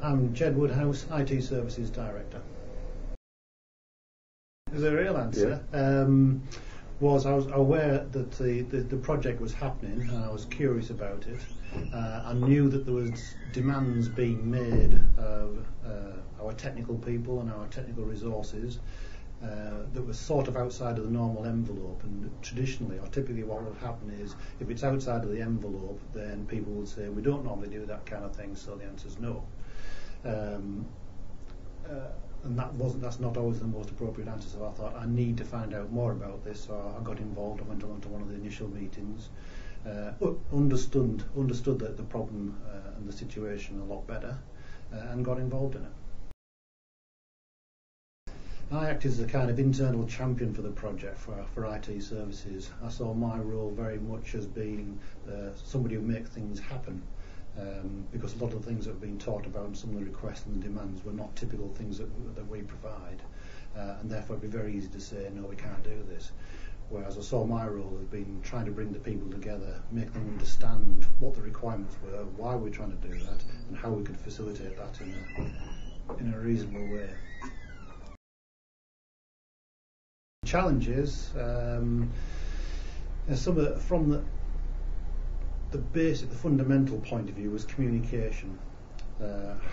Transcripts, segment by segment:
I'm Jed Woodhouse, IT Services Director. The real answer was I was aware that the project was happening and I was curious about it. I knew that there was demands being made of our technical people and our technical resources that was sort of outside of the normal envelope, and traditionally or typically what would happen is if it's outside of the envelope then people would say we don't normally do that kind of thing, so the answer is no. And that's not always the most appropriate answer, so I thought I need to find out more about this, so I got involved. I went along to one of the initial meetings, understood the problem and the situation a lot better, and got involved in it. I acted as a kind of internal champion for the project for IT services. I saw my role very much as being somebody who makes things happen. Because a lot of the things that have been talked about and some of the requests and the demands were not typical things that we provide, and therefore it'd be very easy to say no, we can't do this. Whereas I saw my role as being trying to bring the people together, make them understand what the requirements were, why we're trying to do that, and how we could facilitate that in a reasonable way. Challenges, from the fundamental point of view was communication.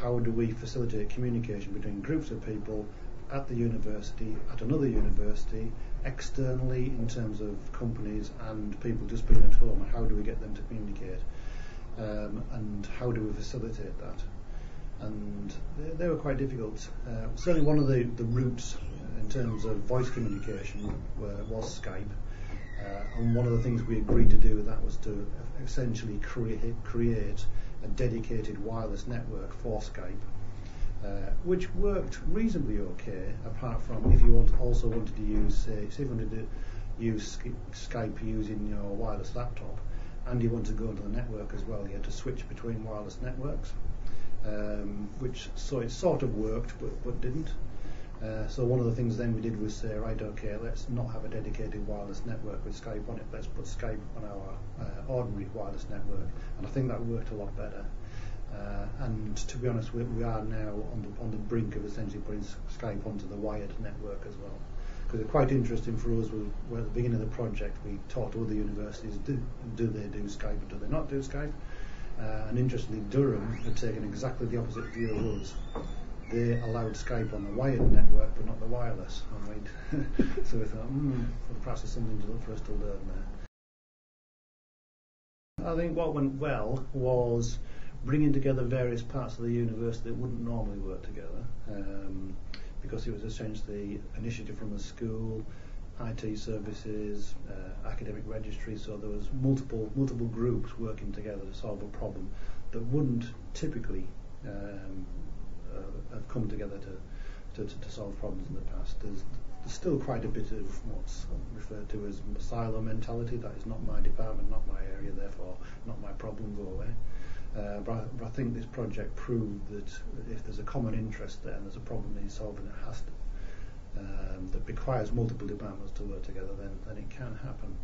How do we facilitate communication between groups of people at the university, at another university, externally in terms of companies and people just being at home, and how do we get them to communicate, and how do we facilitate that? And they were quite difficult. Certainly one of the routes in terms of voice communication was Skype. And one of the things we agreed to do with that was to essentially create a dedicated wireless network for Skype, which worked reasonably okay, apart from if you also wanted to use, say you wanted to use Skype using your wireless laptop, and you want to go into the network as well, you had to switch between wireless networks, so it sort of worked, but didn't. So one of the things then we did was say, right, okay, let's not have a dedicated wireless network with Skype on it, let's put Skype on our ordinary wireless network, and I think that worked a lot better. And to be honest, we are now on the brink of essentially putting Skype onto the wired network as well. Because it's quite interesting for us, at the beginning of the project we talked to other universities, do they do Skype or do they not do Skype? And interestingly, Durham had taken exactly the opposite view of us. They allowed Skype on the wired network, but not the wireless. So we thought, perhaps there's something for us to learn there. I think what went well was bringing together various parts of the university that wouldn't normally work together, because it was essentially an initiative from the school, IT services, academic registry, so there was multiple groups working together to solve a problem that wouldn't typically have come together to solve problems in the past. There's still quite a bit of what's referred to as silo mentality. That is not my department, not my area, therefore not my problem, go away. But I think this project proved that if there's a common interest there and there's a problem needs solving, it has to. That requires multiple departments to work together, then it can happen.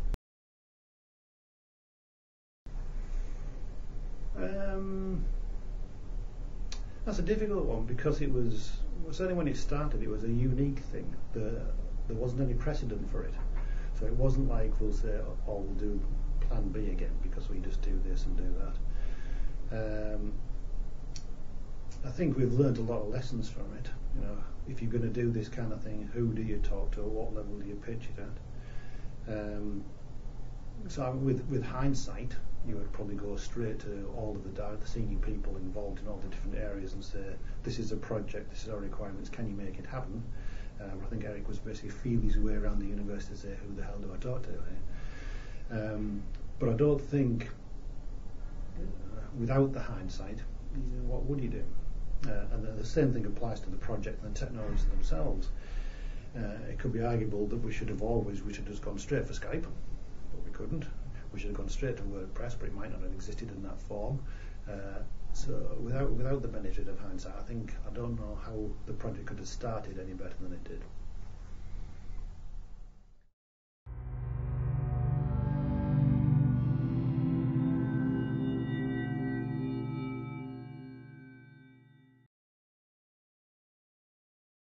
That's a difficult one because it was, certainly when it started, it was a unique thing. There wasn't any precedent for it. So it wasn't like we'll say, oh, we'll do plan B again because we just do this and do that. I think we've learned a lot of lessons from it. You know, if you're going to do this kind of thing, who do you talk to? At what level do you pitch it at? So with hindsight, you would probably go straight to all of the senior people involved in all the different areas and say, this is a project, this is our requirements, can you make it happen? I think Eric was basically feel his way around the university to say, who the hell do I talk to? But I don't think, without the hindsight, what would you do? And the same thing applies to the project and the technologies themselves. It could be arguable that we should have just gone straight for Skype, but we couldn't. We should have gone straight to WordPress, but it might not have existed in that form. So without the benefit of hindsight, I don't know how the project could have started any better than it did.